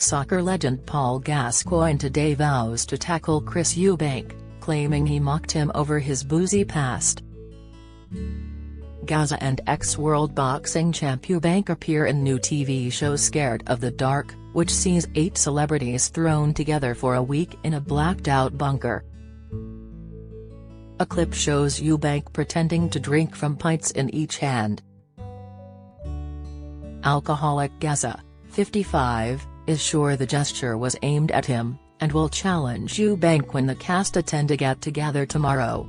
soccer legend Paul Gascoigne today vows to tackle Chris Eubank, claiming he mocked him over his boozy past. Gaza and ex-world boxing champ Eubank appear in new TV show Scared of the Dark, which sees 8 celebrities thrown together for a week in a blacked-out bunker. A clip shows Eubank pretending to drink from pints in each hand. Alcoholic Gaza, 55, is sure the gesture was aimed at him, and will challenge Eubank when the cast attend a get-together tomorrow.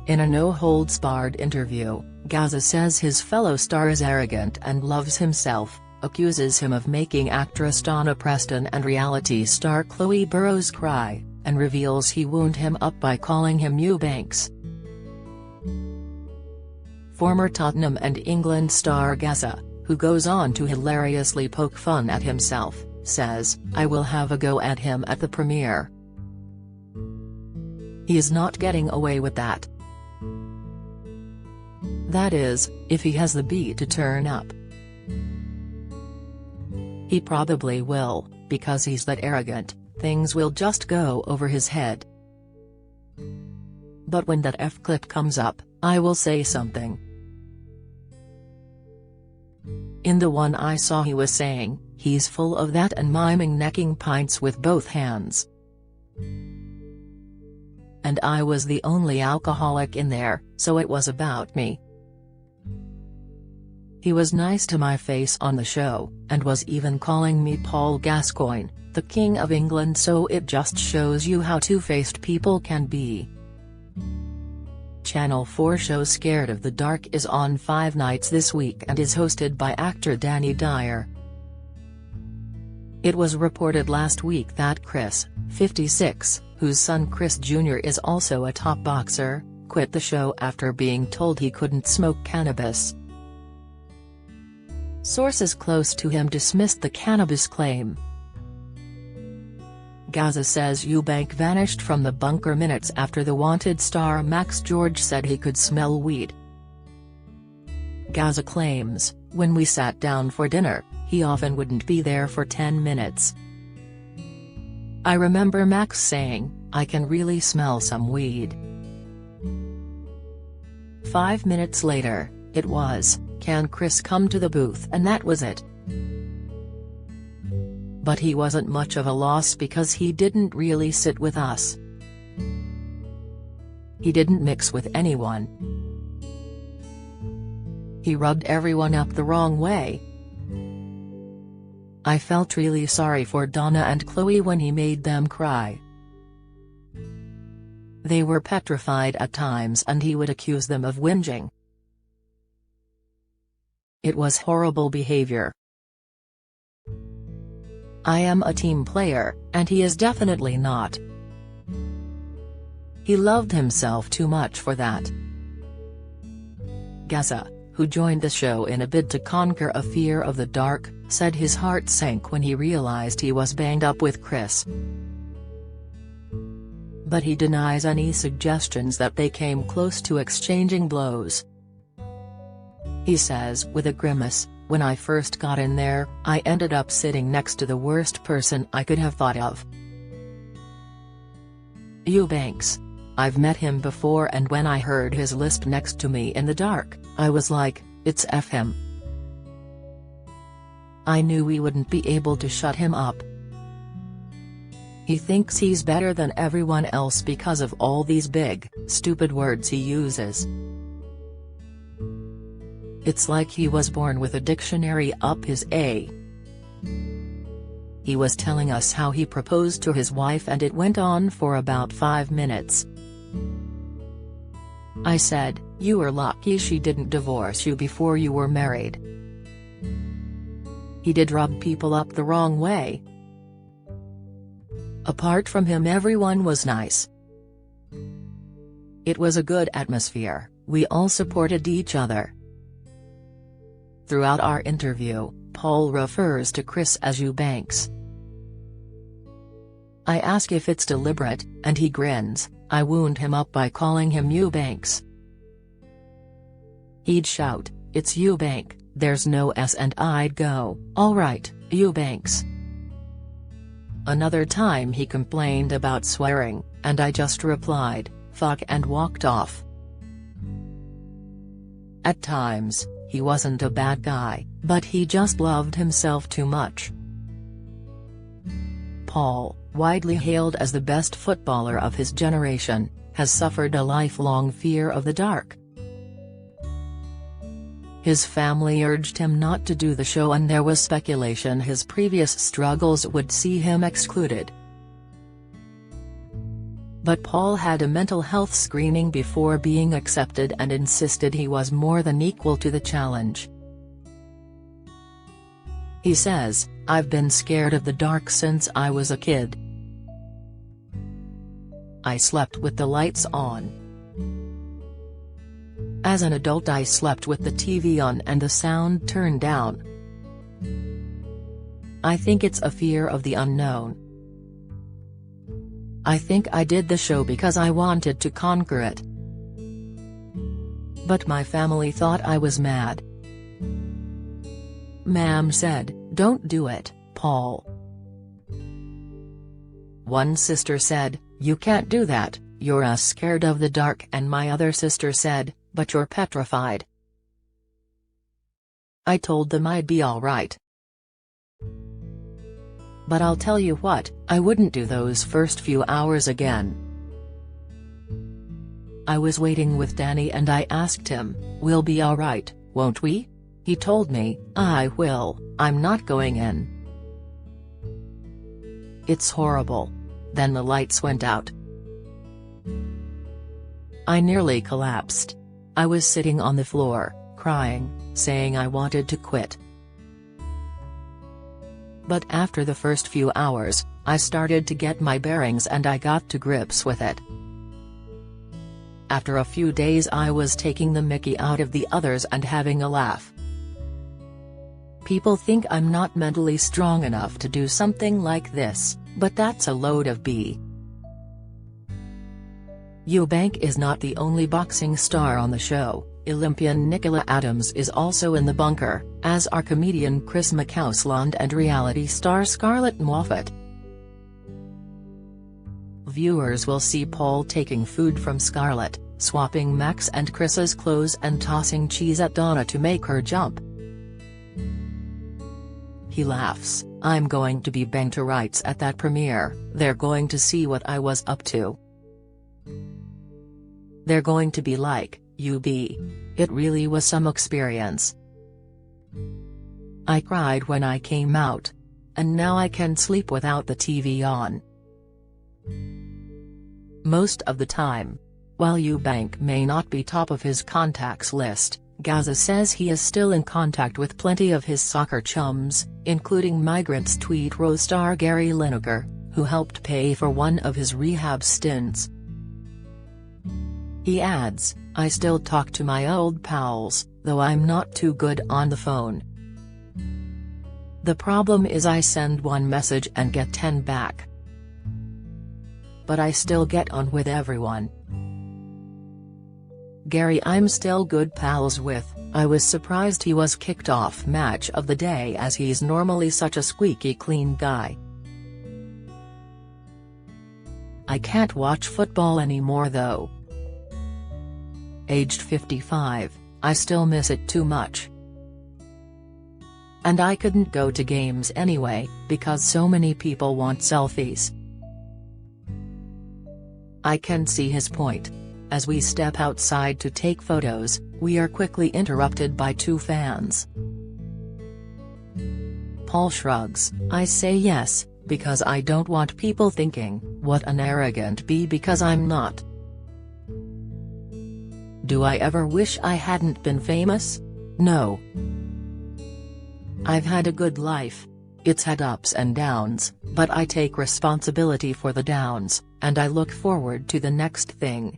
In a no-holds-barred interview, Gaza says his fellow star is arrogant and loves himself, accuses him of making actress Donna Preston and reality star Chloe Burrows cry, and reveals he wound him up by calling him Eubanks. Former Tottenham and England star Gaza, who goes on to hilariously poke fun at himself, says, "I will have a go at him at the premiere. He is not getting away with that. That is, if he has the beat to turn up. He probably will, because he's that arrogant, things will just go over his head. But when that F-clip comes up, I will say something." In the one I saw he was saying, "He's full of that," and miming necking pints with both hands. "And I was the only alcoholic in there, so it was about me. He was nice to my face on the show, and was even calling me Paul Gascoigne, the King of England, so it just shows you how two-faced people can be." Channel 4 show Scared of the Dark is on 5 nights this week and is hosted by actor Danny Dyer. It was reported last week that Chris, 56, whose son Chris Jr. is also a top boxer, quit the show after being told he couldn't smoke cannabis. Sources close to him dismissed the cannabis claim. Gaza says Eubank vanished from the bunker minutes after the Wanted star Max George said he could smell weed. Gaza claims, "When we sat down for dinner, he often wouldn't be there for 10 minutes. I remember Max saying, 'I can really smell some weed.' 5 minutes later, it was, 'Can Chris come to the booth?' and that was it." But he wasn't much of a loss because he didn't really sit with us. He didn't mix with anyone. He rubbed everyone up the wrong way. I felt really sorry for Donna and Chloe when he made them cry. They were petrified at times and he would accuse them of whinging. It was horrible behavior. I am a team player, and he is definitely not. He loved himself too much for that." Gaza, who joined the show in a bid to conquer a fear of the dark, said his heart sank when he realized he was banged up with Chris. But he denies any suggestions that they came close to exchanging blows. He says with a grimace, "When I first got in there, I ended up sitting next to the worst person I could have thought of. Eubanks. I've met him before, and when I heard his lisp next to me in the dark, I was like, it's F him. I knew we wouldn't be able to shut him up. He thinks he's better than everyone else because of all these big, stupid words he uses. It's like he was born with a dictionary up his A." He was telling us how he proposed to his wife and it went on for about 5 minutes. I said, "You were lucky she didn't divorce you before you were married." He did rub people up the wrong way. Apart from him, everyone was nice. It was a good atmosphere, we all supported each other. Throughout our interview, Paul refers to Chris as Eubanks. I ask if it's deliberate, and he grins. I wound him up by calling him Eubanks. He'd shout, "It's Eubank, there's no S," and I'd go, "All right." Eubanks. Another time he complained about swearing, and I just replied, "Fuck," and walked off. At times, he wasn't a bad guy, but he just loved himself too much. Paul, widely hailed as the best footballer of his generation, has suffered a lifelong fear of the dark. His family urged him not to do the show, and there was speculation his previous struggles would see him excluded. But Paul had a mental health screening before being accepted and insisted he was more than equal to the challenge. He says, "I've been scared of the dark since I was a kid. I slept with the lights on. As an adult I slept with the TV on and the sound turned down. I think it's a fear of the unknown. I think I did the show because I wanted to conquer it. But my family thought I was mad. Mom said, 'Don't do it, Paul.' One sister said, 'You can't do that, you're scared of the dark,' and my other sister said, 'But you're petrified.' I told them I'd be alright. But I'll tell you what, I wouldn't do those first few hours again. I was waiting with Danny and I asked him, 'We'll be alright, won't we?' He told me, 'I will, I'm not going in.' It's horrible. Then the lights went out. I nearly collapsed. I was sitting on the floor, crying, saying I wanted to quit. But after the first few hours, I started to get my bearings and I got to grips with it. After a few days I was taking the mickey out of the others and having a laugh. People think I'm not mentally strong enough to do something like this, but that's a load of B. Eubank is not the only boxing star on the show. Olympian Nicola Adams is also in the bunker, as are comedian Chris Eubank and reality star Scarlett Moffat. Viewers will see Paul taking food from Scarlett, swapping Max and Chris's clothes and tossing cheese at Donna to make her jump. He laughs, "I'm going to be banged to rights at that premiere, they're going to see what I was up to. They're going to be like, UB. It really was some experience. I cried when I came out. And now I can sleep without the TV on." Most of the time. While Eubank may not be top of his contacts list, Gaza says he is still in contact with plenty of his soccer chums, including Migrants tweet Rose star Gary Lineker, who helped pay for one of his rehab stints. He adds, "I still talk to my old pals, though I'm not too good on the phone. The problem is I send one message and get 10 back. But I still get on with everyone. Gary I'm still good pals with. I was surprised he was kicked off Match of the Day as he's normally such a squeaky clean guy. I can't watch football anymore though. Aged 55, I still miss it too much. And I couldn't go to games anyway, because so many people want selfies." I can see his point. As we step outside to take photos, we are quickly interrupted by two fans. Paul shrugs, "I say yes, because I don't want people thinking, what an arrogant bee because I'm not. Do I ever wish I hadn't been famous? No. I've had a good life. It's had ups and downs, but I take responsibility for the downs, and I look forward to the next thing.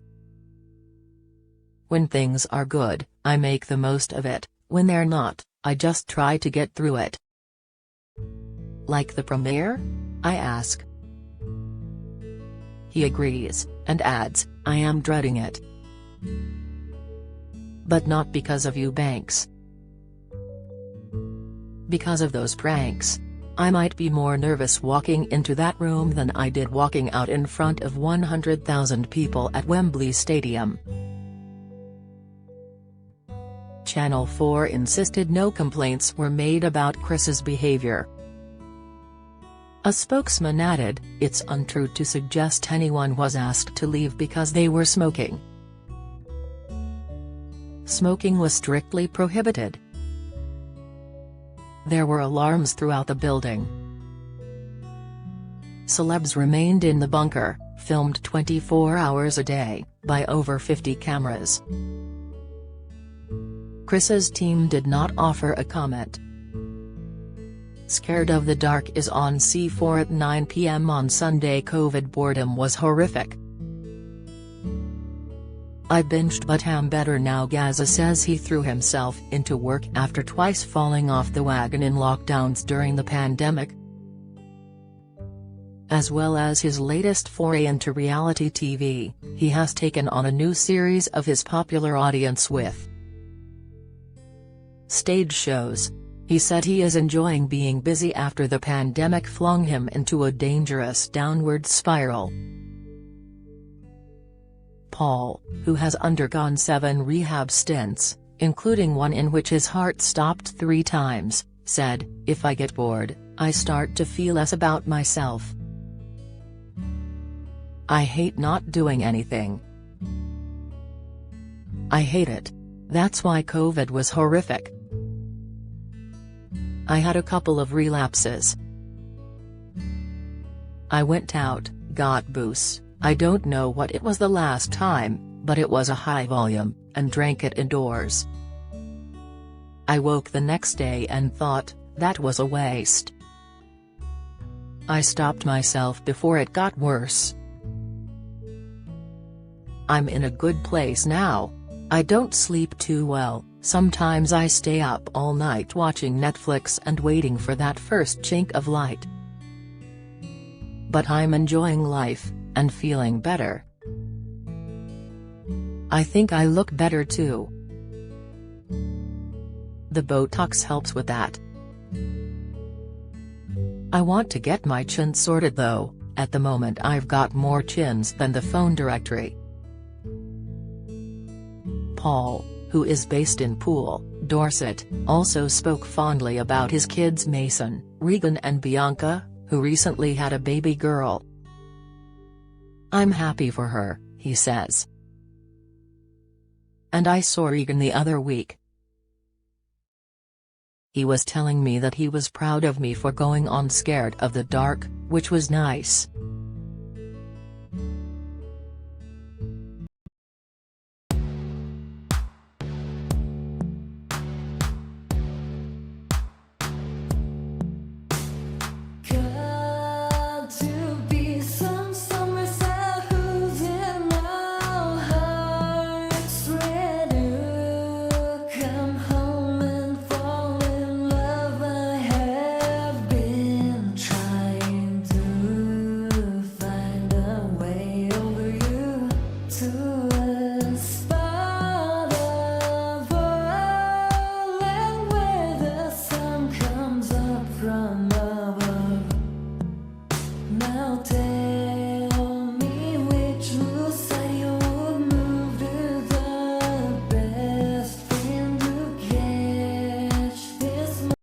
When things are good, I make the most of it, when they're not, I just try to get through it." "Like the premiere?" I ask. He agrees, and adds, "I am dreading it. But not because of Eubanks. Because of those pranks. I might be more nervous walking into that room than I did walking out in front of 100,000 people at Wembley Stadium." Channel 4 insisted no complaints were made about Chris's behavior. A spokesman added, "It's untrue to suggest anyone was asked to leave because they were smoking. Smoking was strictly prohibited. There were alarms throughout the building. Celebs remained in the bunker, filmed 24 hours a day, by over 50 cameras." Chris's team did not offer a comment. Scared of the Dark is on C4 at 9 p.m. on Sunday. "COVID boredom was horrific. I binged but am better now." Gaza says he threw himself into work after twice falling off the wagon in lockdowns during the pandemic. As well as his latest foray into reality TV, he has taken on a new series of his popular audience with stage shows. He said he is enjoying being busy after the pandemic flung him into a dangerous downward spiral. Paul, who has undergone 7 rehab stints, including one in which his heart stopped 3 times, said, "If I get bored, I start to feel less about myself. I hate not doing anything. I hate it. That's why COVID was horrific. I had a couple of relapses. I went out, got booze, I don't know what it was the last time, but it was a high volume, and drank it indoors. I woke the next day and thought, that was a waste. I stopped myself before it got worse. I'm in a good place now. I don't sleep too well, sometimes I stay up all night watching Netflix and waiting for that first chink of light. But I'm enjoying life, and feeling better. I think I look better too. The Botox helps with that. I want to get my chin sorted though, at the moment I've got more chins than the phone directory." Paul, who is based in Poole, Dorset, also spoke fondly about his kids Mason, Regan and Bianca, who recently had a baby girl. "I'm happy for her," he says. "And I saw Regan the other week. He was telling me that he was proud of me for going on Scared of the Dark, which was nice." To us.